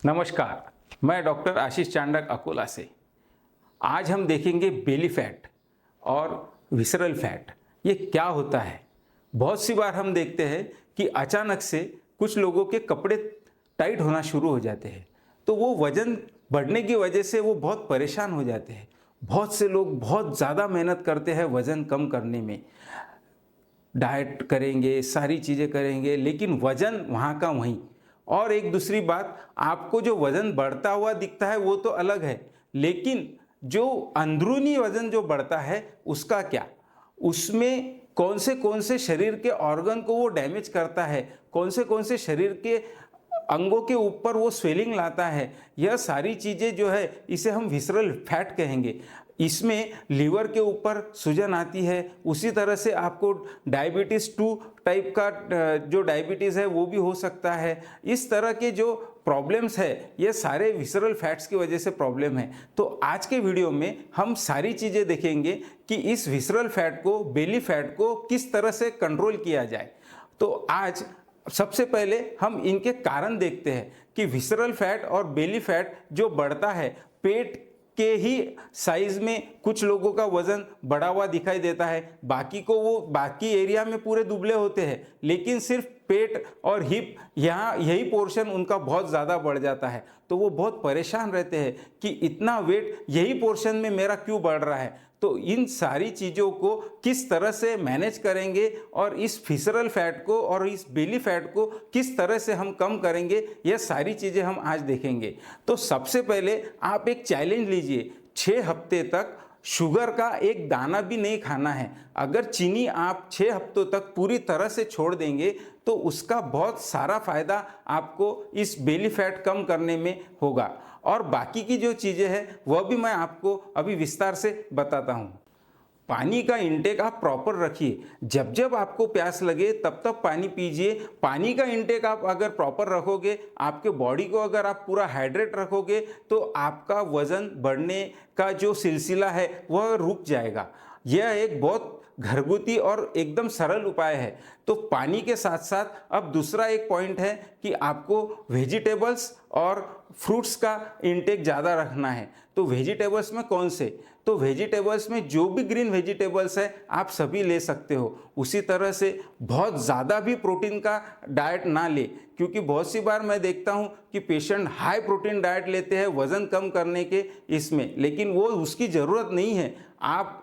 नमस्कार, मैं डॉक्टर आशीष चांडक अकोला से। आज हम देखेंगे बेली फैट और विसरल फैट, ये क्या होता है। बहुत सी बार हम देखते हैं कि अचानक से कुछ लोगों के कपड़े टाइट होना शुरू हो जाते हैं, तो वो वजन बढ़ने की वजह से वो बहुत परेशान हो जाते हैं। बहुत से लोग बहुत ज़्यादा मेहनत करते हैं वज़न कम करने में, डाइट करेंगे, सारी चीज़ें करेंगे, लेकिन वज़न वहाँ का वहीं। और एक दूसरी बात, आपको जो वज़न बढ़ता हुआ दिखता है वो तो अलग है, लेकिन जो अंदरूनी वज़न जो बढ़ता है उसका क्या, उसमें कौन से शरीर के ऑर्गन को वो डैमेज करता है, कौन से शरीर के अंगों के ऊपर वो स्वेलिंग लाता है, यह सारी चीज़ें जो है इसे हम विसरल फैट कहेंगे। इसमें लीवर के ऊपर सूजन आती है, उसी तरह से आपको डायबिटीज़ 2 टाइप का जो डायबिटीज़ है वो भी हो सकता है। इस तरह के जो प्रॉब्लम्स है ये सारे विसरल फैट्स की वजह से प्रॉब्लम है। तो आज के वीडियो में हम सारी चीज़ें देखेंगे कि इस विसरल फैट को, बेली फैट को किस तरह से कंट्रोल किया जाए। तो आज सबसे पहले हम इनके कारण देखते हैं कि विसरल फैट और बेली फैट जो बढ़ता है, पेट के ही साइज में कुछ लोगों का वजन बढ़ा हुआ दिखाई देता है, बाकी को वो बाकी एरिया में पूरे दुबले होते हैं, लेकिन सिर्फ पेट और हिप यहाँ यही पोर्शन उनका बहुत ज़्यादा बढ़ जाता है। तो वो बहुत परेशान रहते हैं कि इतना वेट यही पोर्शन में मेरा क्यों बढ़ रहा है। तो इन सारी चीज़ों को किस तरह से मैनेज करेंगे और इस विसरल फैट को और इस बेली फैट को किस तरह से हम कम करेंगे, ये सारी चीज़ें हम आज देखेंगे। तो सबसे पहले आप एक चैलेंज लीजिए, 6 हफ्ते तक शुगर का एक दाना भी नहीं खाना है। अगर चीनी आप 6 हफ्तों तक पूरी तरह से छोड़ देंगे तो उसका बहुत सारा फ़ायदा आपको इस बेली फैट कम करने में होगा। और बाकी की जो चीज़ें हैं वह भी मैं आपको अभी विस्तार से बताता हूँ। पानी का इंटेक आप प्रॉपर रखिए, जब जब आपको प्यास लगे तब तब पानी पीजिए। पानी का इंटेक आप अगर प्रॉपर रखोगे, आपके बॉडी को अगर आप पूरा हाइड्रेट रखोगे, तो आपका वज़न बढ़ने का जो सिलसिला है वह रुक जाएगा। यह एक बहुत घरगुती और एकदम सरल उपाय है। तो पानी के साथ साथ अब दूसरा एक पॉइंट है कि आपको वेजिटेबल्स और फ्रूट्स का इंटेक ज़्यादा रखना है। तो वेजिटेबल्स में कौन से, तो वेजिटेबल्स में जो भी ग्रीन वेजिटेबल्स है आप सभी ले सकते हो। उसी तरह से बहुत ज़्यादा भी प्रोटीन का डाइट ना ले, क्योंकि बहुत सी बार मैं देखता हूँ कि पेशेंट हाई प्रोटीन डाइट लेते हैं वज़न कम करने के इसमें, लेकिन वो उसकी ज़रूरत नहीं है। आप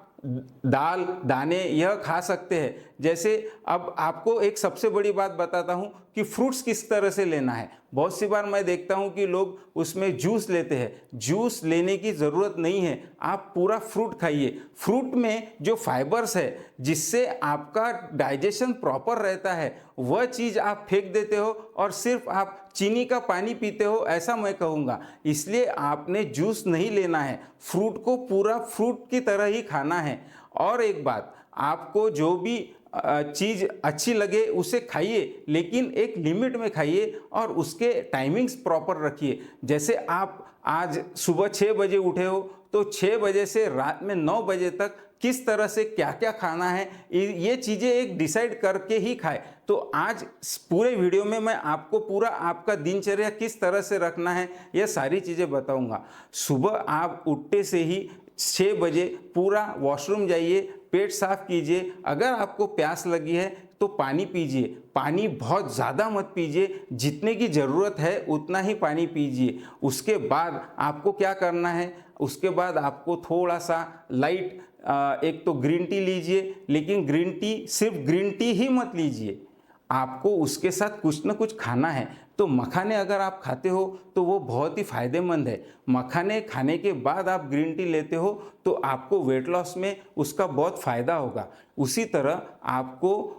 दाल दाने यह खा सकते हैं। जैसे अब आपको एक सबसे बड़ी बात बताता हूँ कि फ्रूट्स किस तरह से लेना है। बहुत सी बार मैं देखता हूँ कि लोग उसमें जूस लेते हैं, जूस लेने की ज़रूरत नहीं है। आप पूरा फ्रूट खाइए। फ्रूट में जो फाइबर्स है जिससे आपका डाइजेशन प्रॉपर रहता है, वह चीज़ आप फेंक देते हो और सिर्फ आप चीनी का पानी पीते हो, ऐसा मैं कहूँगा। इसलिए आपने जूस नहीं लेना है, फ्रूट को पूरा फ्रूट की तरह ही खाना है। और एक बात, आपको जो भी चीज़ अच्छी लगे उसे खाइए, लेकिन एक लिमिट में खाइए और उसके टाइमिंग्स प्रॉपर रखिए। जैसे आप आज सुबह 6 बजे उठे हो तो 6 बजे से रात में 9 बजे तक किस तरह से क्या क्या खाना है, ये चीज़ें एक डिसाइड करके ही खाए। तो आज पूरे वीडियो में मैं आपको पूरा आपका दिनचर्या किस तरह से रखना है ये सारी चीज़ें बताऊंगा। सुबह आप उठते से ही 6 बजे पूरा वॉशरूम जाइए, पेट साफ कीजिए। अगर आपको प्यास लगी है तो पानी पीजिए। पानी बहुत ज़्यादा मत पीजिए, जितने की ज़रूरत है उतना ही पानी पीजिए। उसके बाद आपको क्या करना है, उसके बाद आपको थोड़ा सा लाइट एक तो ग्रीन टी लीजिए, लेकिन ग्रीन टी सिर्फ ग्रीन टी ही मत लीजिए, आपको उसके साथ कुछ ना कुछ खाना है। तो मखाने अगर आप खाते हो तो वो बहुत ही फ़ायदेमंद है। मखाने खाने के बाद आप ग्रीन टी लेते हो तो आपको वेट लॉस में उसका बहुत फ़ायदा होगा। उसी तरह आपको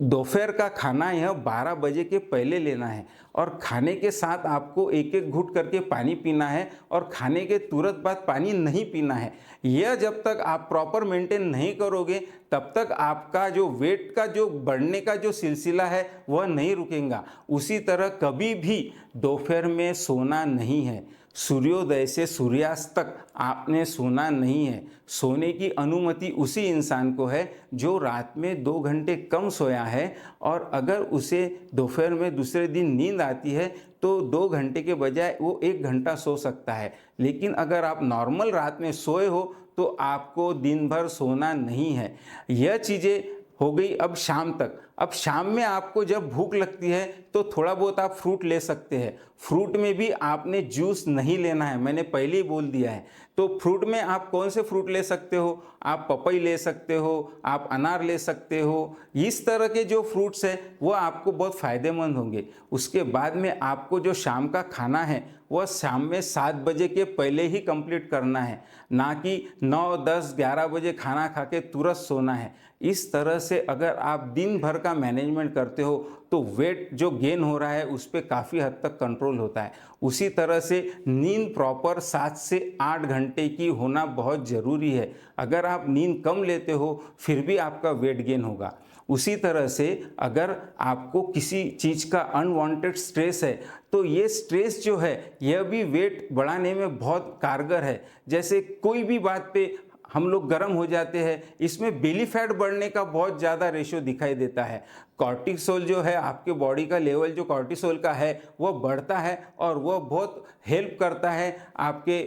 दोपहर का खाना यह 12 बजे के पहले लेना है और खाने के साथ आपको एक एक घूंट करके पानी पीना है और खाने के तुरंत बाद पानी नहीं पीना है। यह जब तक आप प्रॉपर मेंटेन नहीं करोगे तब तक आपका जो वेट का जो बढ़ने का जो सिलसिला है वह नहीं रुकेगा। उसी तरह कभी भी दोपहर में सोना नहीं है। सूर्योदय से सूर्यास्त तक आपने सोना नहीं है। सोने की अनुमति उसी इंसान को है जो रात में 2 घंटे कम सोया है, और अगर उसे दोपहर में दूसरे दिन नींद आती है तो 2 घंटे के बजाय वो 1 घंटा सो सकता है। लेकिन अगर आप नॉर्मल रात में सोए हो तो आपको दिन भर सोना नहीं है। यह चीज़ें हो गई अब शाम तक। अब शाम में आपको जब भूख लगती है तो थोड़ा बहुत आप फ्रूट ले सकते हैं। फ्रूट में भी आपने जूस नहीं लेना है, मैंने पहले ही बोल दिया है। तो फ्रूट में आप कौन से फ्रूट ले सकते हो? आप पपई ले सकते हो, आप अनार ले सकते हो। इस तरह के जो फ्रूट्स है वो आपको बहुत फ़ायदेमंद होंगे। उसके बाद में आपको जो शाम का खाना है वह शाम में 7 बजे के पहले ही कंप्लीट करना है, ना कि 9, 10, 11 बजे खाना खा के तुरंत सोना है। इस तरह से अगर आप दिन भर का मैनेजमेंट करते हो तो वेट जो गेन हो रहा है उस पर काफ़ी हद तक कंट्रोल होता है। उसी तरह से नींद प्रॉपर 7 से 8 घंटे की होना बहुत ज़रूरी है। अगर आप नींद कम लेते हो फिर भी आपका वेट गेन होगा। उसी तरह से अगर आपको किसी चीज़ का अनवांटेड स्ट्रेस है तो ये स्ट्रेस जो है यह भी वेट बढ़ाने में बहुत कारगर है। जैसे कोई भी बात पे हम लोग गर्म हो जाते हैं, इसमें बेली फैट बढ़ने का बहुत ज़्यादा रेशियो दिखाई देता है। कॉर्टिसोल जो है, आपके बॉडी का लेवल जो कॉर्टिसोल का है वह बढ़ता है और वह बहुत हेल्प करता है आपके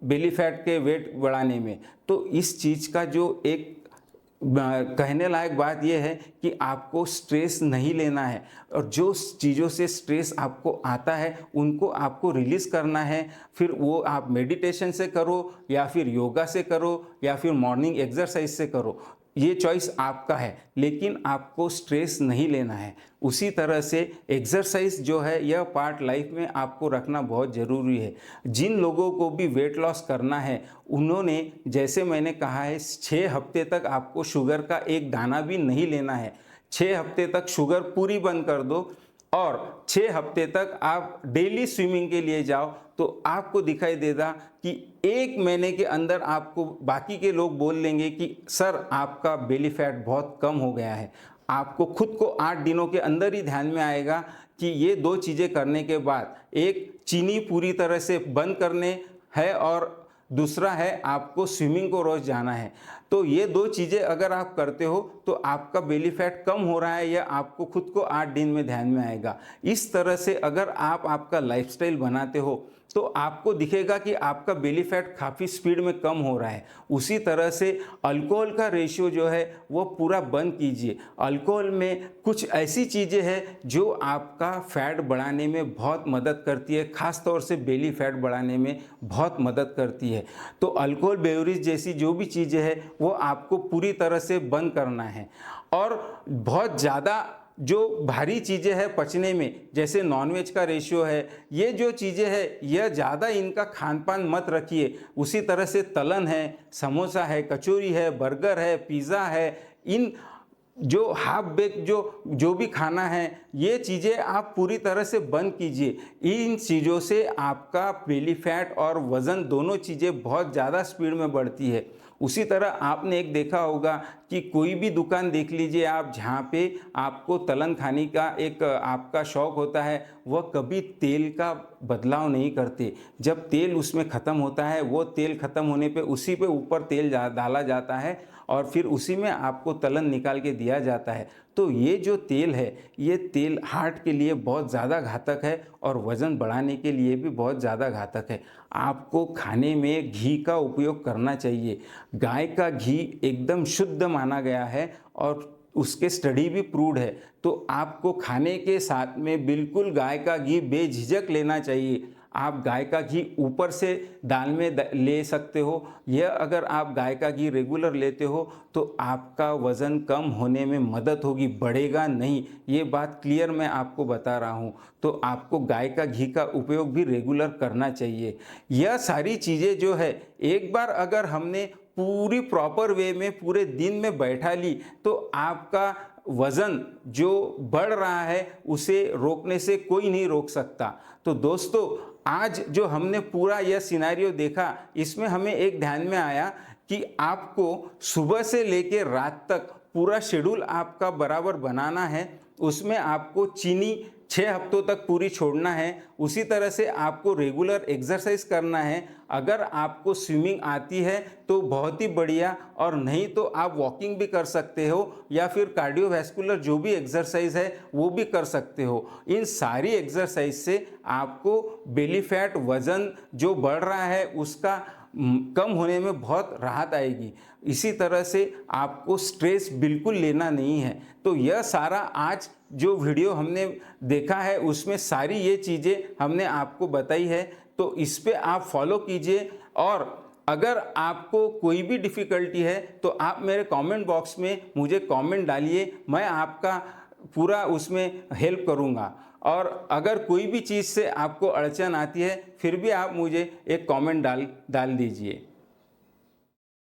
बेली फैट के वेट बढ़ाने में। तो इस चीज़ का जो एक कहने लायक बात यह है कि आपको स्ट्रेस नहीं लेना है, और जो चीज़ों से स्ट्रेस आपको आता है उनको आपको रिलीज़ करना है। फिर वो आप मेडिटेशन से करो या फिर योगा से करो या फिर मॉर्निंग एक्सरसाइज से करो, ये चॉइस आपका है, लेकिन आपको स्ट्रेस नहीं लेना है। उसी तरह से एक्सरसाइज जो है यह पार्ट लाइफ में आपको रखना बहुत ज़रूरी है। जिन लोगों को भी वेट लॉस करना है उन्होंने, जैसे मैंने कहा है, 6 हफ्ते तक आपको शुगर का एक दाना भी नहीं लेना है। 6 हफ्ते तक शुगर पूरी बंद कर दो और 6 हफ्ते तक आप डेली स्विमिंग के लिए जाओ, तो आपको दिखाई देगा कि 1 महीने के अंदर आपको बाकी के लोग बोल लेंगे कि सर आपका बेली फैट बहुत कम हो गया है। आपको खुद को 8 दिनों के अंदर ही ध्यान में आएगा कि ये 2 चीज़ें करने के बाद, एक चीनी पूरी तरह से बंद करने है और दूसरा है आपको स्विमिंग को रोज़ जाना है। तो ये 2 चीज़ें अगर आप करते हो तो आपका बेली फैट कम हो रहा है, या आपको खुद को 8 दिन में ध्यान में आएगा। इस तरह से अगर आप आपका लाइफस्टाइल बनाते हो तो आपको दिखेगा कि आपका बेली फैट काफ़ी स्पीड में कम हो रहा है। उसी तरह से अल्कोहल का रेशियो जो है वो पूरा बंद कीजिए। अल्कोहल में कुछ ऐसी चीज़ें हैं जो आपका फैट बढ़ाने में बहुत मदद करती है, ख़ास तौर से बेली फैट बढ़ाने में बहुत मदद करती है। तो अल्कोहल, बेवरेज जैसी जो भी चीज़ें हैं वो आपको पूरी तरह से बंद करना है। और बहुत ज़्यादा जो भारी चीज़ें हैं पचने में, जैसे नॉनवेज का रेशियो है, ये जो चीज़ें हैं यह ज़्यादा इनका खान पान मत रखिए। उसी तरह से तलन है, समोसा है, कचौरी है, बर्गर है, पिज़्ज़ा है, इन जो हाफ बेक जो भी खाना है, ये चीज़ें आप पूरी तरह से बंद कीजिए। इन चीज़ों से आपका बेली फैट और वज़न दोनों चीज़ें बहुत ज़्यादा स्पीड में बढ़ती है। उसी तरह आपने एक देखा होगा कि कोई भी दुकान देख लीजिए आप, जहाँ पे आपको तलन खाने का एक आपका शौक़ होता है, वह कभी तेल का बदलाव नहीं करते। जब तेल उसमें ख़त्म होता है, वो तेल ख़त्म होने पे उसी पे ऊपर तेल डाला जाता है और फिर उसी में आपको तलन निकाल के दिया जाता है। तो ये जो तेल है, ये तेल हार्ट के लिए बहुत ज़्यादा घातक है और वज़न बढ़ाने के लिए भी बहुत ज़्यादा घातक है। आपको खाने में घी का उपयोग करना चाहिए। गाय का घी एकदम शुद्ध माना गया है और उसके स्टडी भी प्रूव्ड है। तो आपको खाने के साथ में बिल्कुल गाय का घी बेझिझक लेना चाहिए। आप गाय का घी ऊपर से दाल में ले सकते हो। यह अगर आप गाय का घी रेगुलर लेते हो तो आपका वज़न कम होने में मदद होगी, बढ़ेगा नहीं। ये बात क्लियर मैं आपको बता रहा हूँ। तो आपको गाय का घी का उपयोग भी रेगुलर करना चाहिए। यह सारी चीज़ें जो है, एक बार अगर हमने पूरी प्रॉपर वे में पूरे दिन में बैठा ली तो आपका वज़न जो बढ़ रहा है उसे रोकने से कोई नहीं रोक सकता। तो दोस्तों, आज जो हमने पूरा यह सिनेरियो देखा, इसमें हमें एक ध्यान में आया कि आपको सुबह से लेकर रात तक पूरा शेड्यूल आपका बराबर बनाना है। उसमें आपको चीनी 6 हफ्तों तक पूरी छोड़ना है। उसी तरह से आपको रेगुलर एक्सरसाइज करना है। अगर आपको स्विमिंग आती है तो बहुत ही बढ़िया, और नहीं तो आप वॉकिंग भी कर सकते हो या फिर कार्डियोवैस्कुलर जो भी एक्सरसाइज है वो भी कर सकते हो। इन सारी एक्सरसाइज से आपको बेली फैट, वज़न जो बढ़ रहा है उसका कम होने में बहुत राहत आएगी। इसी तरह से आपको स्ट्रेस बिल्कुल लेना नहीं है। तो यह सारा आज जो वीडियो हमने देखा है उसमें सारी ये चीज़ें हमने आपको बताई है, तो इस पे आप फॉलो कीजिए। और अगर आपको कोई भी डिफ़िकल्टी है तो आप मेरे कमेंट बॉक्स में मुझे कमेंट डालिए, मैं आपका पूरा उसमें हेल्प करूँगा। और अगर कोई भी चीज़ से आपको अड़चन आती है फिर भी आप मुझे एक कमेंट डाल दीजिए।